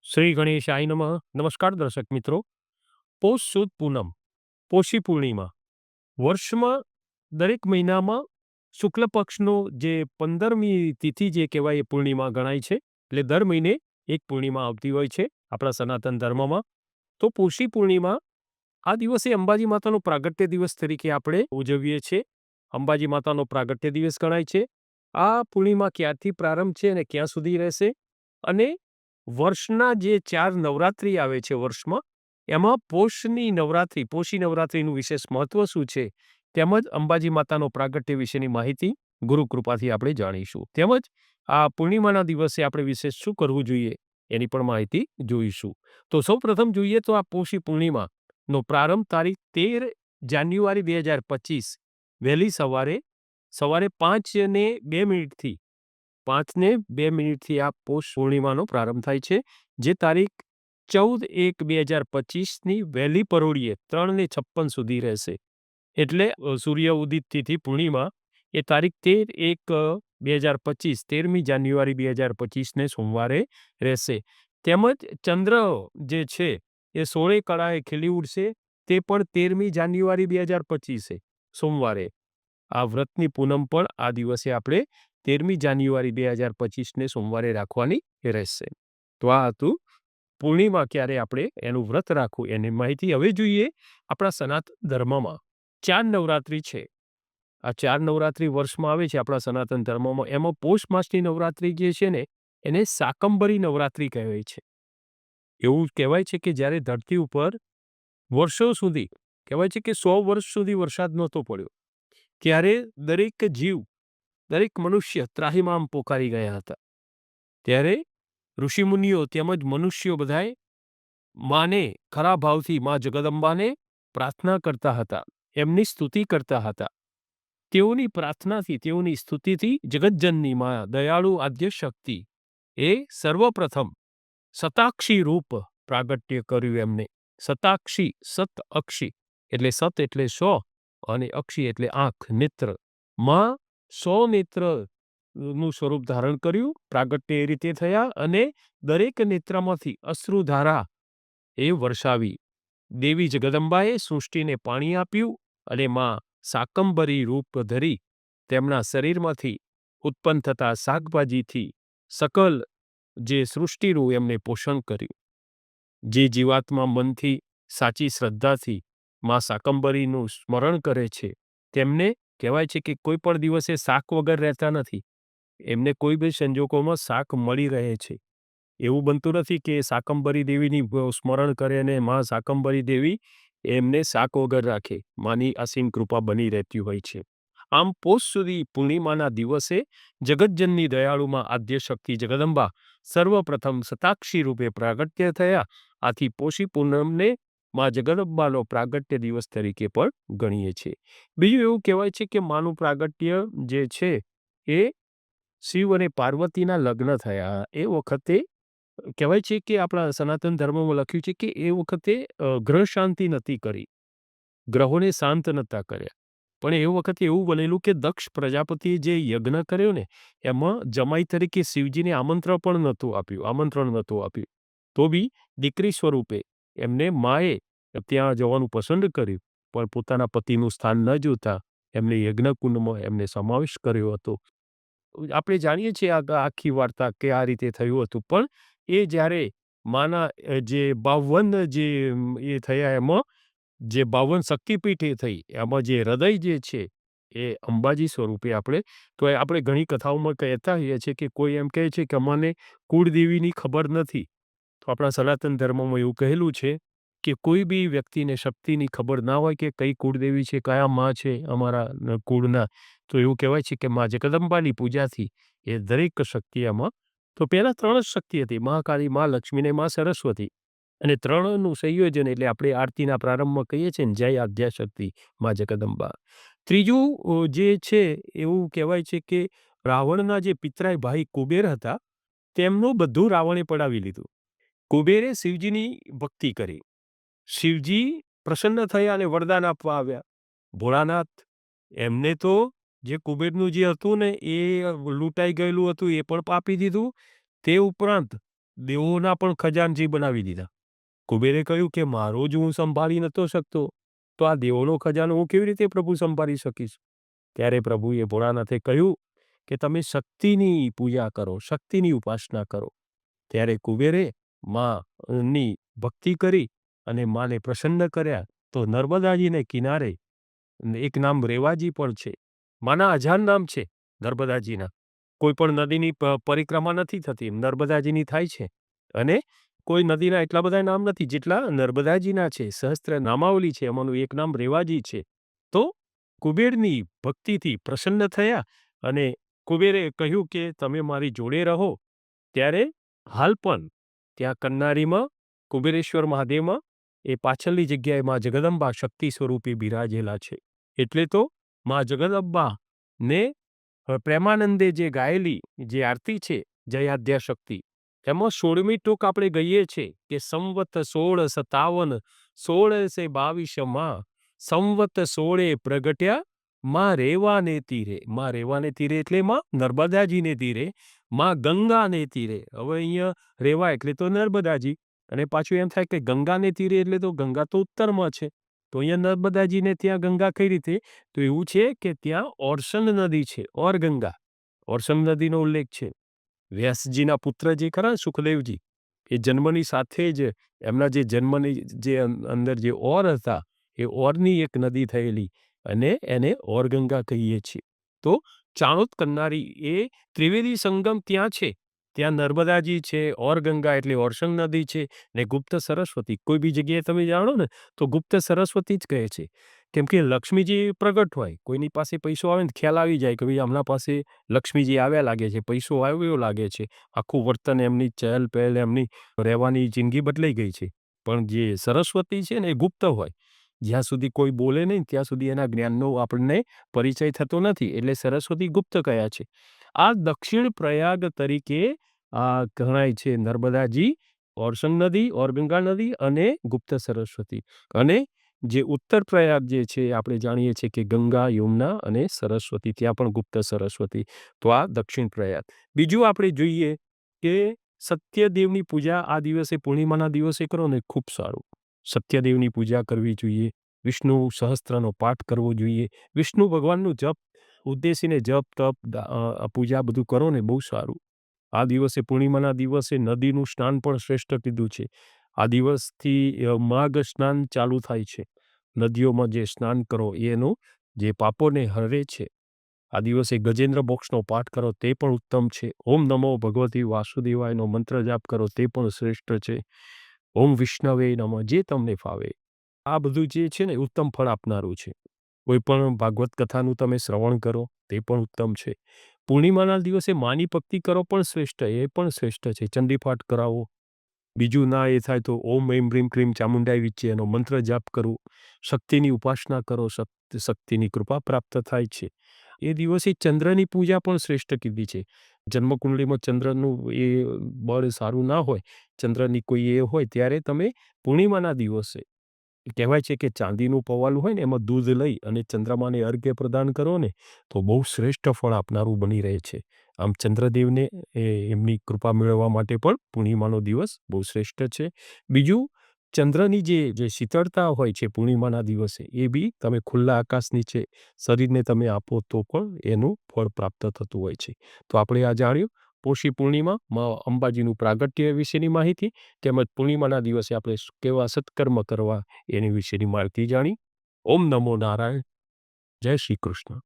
શ્રી ગણેશાય નમઃ. નમસ્કાર દર્શક મિત્રો. પૌષ સુદ પૂનમ, પોષી પૂર્ણિમા વર્ષમાં દરેક મહિનામાં શુક્લ પક્ષનો જે 15મી તિથિ જે કહેવાય એ પૂર્ણિમા ગણાય છે. એટલે દર મહિને એક પૂર્ણિમા આવતી હોય છે આપણા સનાતન ધર્મમાં. તો પોષી પૂર્ણિમા આ દિવસે અંબાજી માતાનો પ્રાગટ્ય દિવસ તરીકે આપણે ઉજવીએ છીએ. અંબાજી માતાનો પ્રાગટ્ય દિવસ ગણાય છે. આ પૂર્ણિમા ક્યારથી પ્રારંભ છે અને ક્યાં સુધી રહેશે, અને વર્ષના જે 4 નવરાત્રિ આવે છે વર્ષમાં, એમાં પોષી નવરાત્રિનું વિશેષ મહત્વ શું છે, તેમજ અંબાજી માતાનો પ્રાગટ્ય વિશેની માહિતી ગુરુ કૃપાથી આપણે જાણીશું. તેમજ આ પૂર્ણિમાના દિવસે આપણે વિશેષ શું કરવું જોઈએ એની પણ માહિતી જોઈશું. તો સૌપ્રથમ જોઈએ તો આ પોષી પૂર્ણિમાનો પ્રારંભ તારીખ 13 જાન્યુઆરી 2025 વહેલી સવારે 5:02 5:02 આ પોષ પૂર્ણિમાનો પ્રારંભ થાય છે, જે તારીખ 14/1/2025ની વહેલી પરોઢીએ 3:56 સુધી રહેશે. એટલે સૂર્ય ઉદિત તિથિ પૂર્ણિમા એ તારીખ 13/1/2025 13મી જાન્યુઆરી 2025ને સોમવારે રહેશે. તેમજ ચંદ્ર જે છે એ 16 કળાએ ખીલી ઉઠશે, તે પણ 13મી જાન્યુઆરી 2025 સોમવારે. આ વ્રતની પૂનમ પણ આ દિવસે આપણે 13મી જાન્યુઆરી 2025ને સોમવારે રાખવાની રહેશે. તો આ હતું પૂર્ણિમા ક્યારે આપણે એનું વ્રત રાખવું એની માહિતી. હવે જોઈએ આપણા સનાતન ધર્મમાં 4 નવરાત્રિ છે. આ 4 નવરાત્રિ વર્ષમાં આવે છે આપણા સનાતન ધર્મમાં. એમાં પોષ માસની નવરાત્રિ જે છે ને એને શાકંભરી નવરાત્રિ કહેવાય છે. એવું કહેવાય છે કે જ્યારે ધરતી ઉપર વર્ષો સુધી, કહેવાય છે કે 100 વર્ષ સુધી વરસાદ નહોતો પડ્યો, ત્યારે દરેક જીવ, દરેક મનુષ્ય ત્રાહિમામ પોકારી ગયા હતા. ત્યારે ઋષિમુનિઓ તેમજ મનુષ્યો બધાએ માને ખરા ભાવથી મા જગદંબાને પ્રાર્થના કરતા હતા, એમની સ્તુતિ કરતા હતા. તેઓની પ્રાર્થનાથી, તેઓની સ્તુતિથી જગતજનની મા દયાળુ આદ્ય શક્તિ એ સર્વપ્રથમ સતાક્ષી રૂપ પ્રાગટ્ય કર્યું એમને. સતાક્ષી, સત અક્ષી એટલે સત એટલે 100 અને અક્ષી એટલે આંખ, નેત્ર. માં 100 નેત્ર નું સ્વરૂપ ધારણ કર્યું, પ્રાગટ્ય એ રીતે થયા અને દરેક નેત્રમાંથી અશ્રુધારા એ વર્ષાવી. દેવી જગદંબાએ સૃષ્ટિને પાણી આપ્યું અને માં શાકંભરી રૂપ ધરી તેમના શરીરમાંથી ઉત્પન્ન થતા શાકભાજીથી સકલ જે સૃષ્ટિનું એમને પોષણ કર્યું. જે જીવાત્મા મનથી, સાચી શ્રદ્ધાથી માં શાકંભરીનું સ્મરણ કરે છે, તેમને કહેવાય છે કે કોઈ પણ દિવસે શાક વગર રહેતા નથી. એમને કોઈ બી સંજોગોમાં શાક મળી રહે છે. એવું બનતું નથી કે શાકંભરી દેવીની સ્મરણ કરે અને માં શાકંભરી દેવી એમને શાક વગર રાખે. માની અસીમ કૃપા બની રહેતી હોય છે. આમ પોષ સુધી પૂર્ણિમાના દિવસે જગતજનની દયાળુમાં આદ્ય શક્તિ જગદંબા સર્વપ્રથમ સતાક્ષી રૂપે પ્રાગટ્ય થયા. આથી પોષી પૂનમને માં જગદંબાનો પ્રાગટ્ય દિવસ તરીકે પણ ગણીએ છીએ. બીજું એવું કહેવાય છે કે માનું પ્રાગટ્ય જે છે એ શિવ અને પાર્વતીના લગ્ન થયા એ વખતે કહેવાય છે કે આપણા સનાતન ધર્મમાં લખ્યું છે કે એ વખતે ગ્રહ શાંતિ નથી કરી, ગ્રહોને શાંત નતા કર્યા. પણ એ વખતે એવું બનેલું કે દક્ષ પ્રજાપતિએ જે યજ્ઞ કર્યો ને એમાં જમાઈ તરીકે શિવજીને આમંત્રણ નહોતું આપ્યું. તો બી દીકરી સ્વરૂપે એમને માએ ત્યાં જવાનું પસંદ કર્યું, પણ પોતાના પતિનું સ્થાન ન જોતા એમને યજ્ઞકુંડમાં એમને સમાવેશ કર્યો હતો. આપણે જાણીએ છીએ આખી વાર્તા કે આ રીતે થયું હતું. પણ એ જ્યારે માના જે 52 જે એ થયા, એમાં જે 52 શક્તિપીઠ એ થઈ, એમાં જે હૃદય જે છે એ અંબાજી સ્વરૂપે આપણે ઘણી કથાઓમાં કહેતા હોઈએ છીએ કે કોઈ એમ કહે છે કે અમને કુળદેવીની ખબર નથી. તો આપણા સનાતન ધર્મમાં એવું કહેલું છે કે કોઈ બી વ્યક્તિને શક્તિની ખબર ના હોય કે કઈ કુળદેવી છે, કયા માં છે અમારા કુળના, તો એવું કહેવાય છે કે માં જગદંબાની પૂજાથી એ દરેક શક્તિ આમાં. તો પહેલા 3 જ શક્તિ હતી, મહાકાળી, માં લક્ષ્મી ને માં સરસ્વતી. અને 3નું સંયોજન એટલે આપણે આરતીના પ્રારંભમાં કહીએ છીએ ને, જય આદ્યાશક્તિ માં જગદંબા. ત્રીજું જે છે એવું કહેવાય છે કે રાવણના જે પિતરાઈ ભાઈ કુબેર હતા, તેમનું બધું રાવણે પડાવી લીધું. કુબેરે શિવજીની ભક્તિ કરી. શિવજી પ્રસન્ન થયા અને વરદાન આપવા આવ્યા. ભોળાનાથ એમને તો જે કુબેરનું જે હતું ને એ લૂંટાઈ ગયેલું હતું એ પણ આપી દીધું. તે ઉપરાંત દેવોના પણ ખજાનચી બનાવી દીધા. કુબેરે કહ્યું કે મારો જ હું સંભાળી નતો શકતો, તો આ દેવોનો ખજાનો હું કેવી રીતે પ્રભુ સંભાળી શકીશ? ત્યારે પ્રભુએ ભોળાનાથે કહ્યું કે તમે શક્તિની પૂજા કરો, શક્તિની ઉપાસના કરો. ત્યારે કુબેરે માની ભક્તિ કરી અને માને પ્રસન્ન કર્યા. તો નર્મદાજીને કિનારે એક નામ રેવાજી પણ છે. માના 1000 નામ છે નર્મદાજીના. કોઈ પણ નદીની પરિક્રમા નથી થતી, નર્મદાજીની થાય છે. અને કોઈ નદીના એટલા બધા નામ નથી જેટલા નર્મદાજીના છે. સહસ્ત્ર નામાવલી છે, એમાંનું એક નામ રેવાજી છે. તો કુબેરની ભક્તિથી પ્રસન્ન થયા અને કુબેરે કહ્યું કે તમે મારી જોડે રહો. ત્યારે હાલ પણ ત્યાં કન્નારીમાં કુબેરેશ્વર મહાદેવમાં એ પાછળની જગ્યાએ મા જગદંબા શક્તિ સ્વરૂપે બિરાજેલા છે. એટલે તો મા જગદંબાને પ્રેમાનંદે જે ગાયેલી જે આરતી છે જયાદ્યા શક્તિ, એમાં 16મી ટૂંક આપણે ગઈએ છીએ કે સંવત 1657 1622 સંવત 16 પ્રગટ્યા માં રેવાને તીરે. માં રેવાને તીરે એટલે માં નર્મદાજીને તીરે, માં ગંગાને તીરે. હવે અહીંયા રેવા એટલે તો નર્મદાજી, અને પાછું એમ થાય કે ગંગાને તીરે એટલે તો ગંગા તો ઉત્તરમાં છે. તો અહીંયા નર્મદાજીને ત્યાં ગંગા કઈ રીતે? તો એવું છે કે ત્યાં ઓરસંગ નદી છે, ઓર ગંગા. ઓરસંગ નદીનો ઉલ્લેખ છે. વ્યાસજીના પુત્ર જે ખરા સુખદેવજી, એ જન્મની સાથે જ એમના જે જન્મની જે અંદર જે ઓર હતા, એ ઓરની એક નદી થયેલી અને એને ઓર ગંગા કહીએ છીએ. તો ચાણોદ કન્નારી એ ત્રિવેદી સંગમ ત્યાં છે. ત્યાં નર્મદાજી છે, ઓર ગંગા એટલે ઓરસંગ નદી છે, ને ગુપ્ત સરસ્વતી. કોઈ બી જગ્યાએ તમે જાણો ને તો ગુપ્ત સરસ્વતી જ કહે છે. કેમ કે લક્ષ્મીજી પ્રગટ હોય, કોઈની પાસે પૈસો આવે ને ખ્યાલ આવી જાય કે ભાઈ આમના પાસે લક્ષ્મીજી આવ્યા લાગે છે, પૈસો આવ્યો લાગે છે. આખું વર્તન એમની ચહેલ પહેલ, એમની રહેવાની જિંદગી બદલાઈ ગઈ છે. પણ જે સરસ્વતી છે ને એ ગુપ્ત હોય. જ્યાં સુધી કોઈ બોલે નહીં ત્યાં સુધી એના જ્ઞાનનો આપણને પરિચય થતો નથી. એટલે સરસ્વતી ગુપ્ત કયા છે. આ દક્ષિણ પ્રયાગ તરીકે આ ગણાય છે નર્મદાજી, ઓરસંગ નદી, ઓરગંગા નદી અને ગુપ્ત સરસ્વતી. અને જે ઉત્તર પ્રયાગ જે છે આપણે જાણીએ છીએ કે ગંગા, યમુના અને સરસ્વતી, ત્યાં પણ ગુપ્ત સરસ્વતી. તો આ દક્ષિણ પ્રયાગ. બીજું આપણે જોઈએ કે સત્યદેવની પૂજા આ દિવસે પૂર્ણિમાના દિવસે કરો ને ખૂબ સારું. સત્યદેવની પૂજા કરવી જોઈએ, વિષ્ણુ સહસ્ત્રનો પાઠ કરવો જોઈએ, વિષ્ણુ ભગવાનનું જપ ઉદ્દેશીને જપ તપ પૂજા બધું કરો ને બહુ સારું. આ દિવસે પૂર્ણિમાના દિવસે નદીનું સ્નાન પણ શ્રેષ્ઠ કીધું છે. આ દિવસથી માઘ સ્નાન ચાલુ થાય છે. નદીઓમાં જે સ્નાન કરો એનું જે પાપોને હરે છે. આ દિવસે ગજેન્દ્ર મોક્ષનો પાઠ કરો તે પણ ઉત્તમ છે. ઓમ નમો ભગવતી વાસુદેવાયનો મંત્ર જાપ કરો તે પણ શ્રેષ્ઠ છે. ઓમ વિષ્ણવે નમઃ, જે તમને ફાવે. આ બધું જે છે ને ઉત્તમ ફળ આપનારું છે. કોઈ પણ ભાગવત કથાનું તમે શ્રવણ કરો તે પણ ઉત્તમ છે. પૂર્ણિમાના દિવસે માની ભક્તિ કરો પણ શ્રેષ્ઠ, એ પણ શ્રેષ્ઠ છે. ચંડીપાઠ કરાવો. બીજું ના એ થાય તો ઓમ એમ રીમ ક્રીમ ચામુંડાઈ વિચે એનો મંત્ર જાપ કરો. શક્તિની ઉપાસના કરો, શક્તિની કૃપા પ્રાપ્ત થાય છે. એ દિવસે ચંદ્રની પૂજા પણ શ્રેષ્ઠ કીધી છે. જન્મકુંડળીમાં ચંદ્રનું એ બળ સારું ના હોય, ચંદ્રની કોઈ એ હોય, ત્યારે તમે પૂર્ણિમાના દિવસે કહેવાય છે કે ચાંદીનું પવાલું હોય ને એમાં દૂધ લઈ અને ચંદ્રમાને અર્ઘ્ય પ્રદાન કરો ને તો બહુ શ્રેષ્ઠ ફળ આપનારું બની રહે છે. આમ ચંદ્રદેવને એમની કૃપા મેળવવા માટે પણ પૂર્ણિમાનો દિવસ બહુ શ્રેષ્ઠ છે. બીજું, ચંદ્રની જે શીતળતા હોય છે પૂર્ણિમાના દિવસે, એ બી તમે ખુલ્લા આકાશ નીચે શરીરને તમે આપો તો પણ એનું ફળ પ્રાપ્ત થતું હોય છે. તો આપણે આ જાણ્યું પોષી પૂર્ણિમા, માં અંબાજીનું પ્રાગટ્ય વિશેની માહિતી, તેમજ પૂર્ણિમાના દિવસે આપણે કેવા સત્કર્મ કરવા એની વિશેની માહિતી જાણી. ઓમ નમો નારાયણ. જય શ્રી કૃષ્ણ.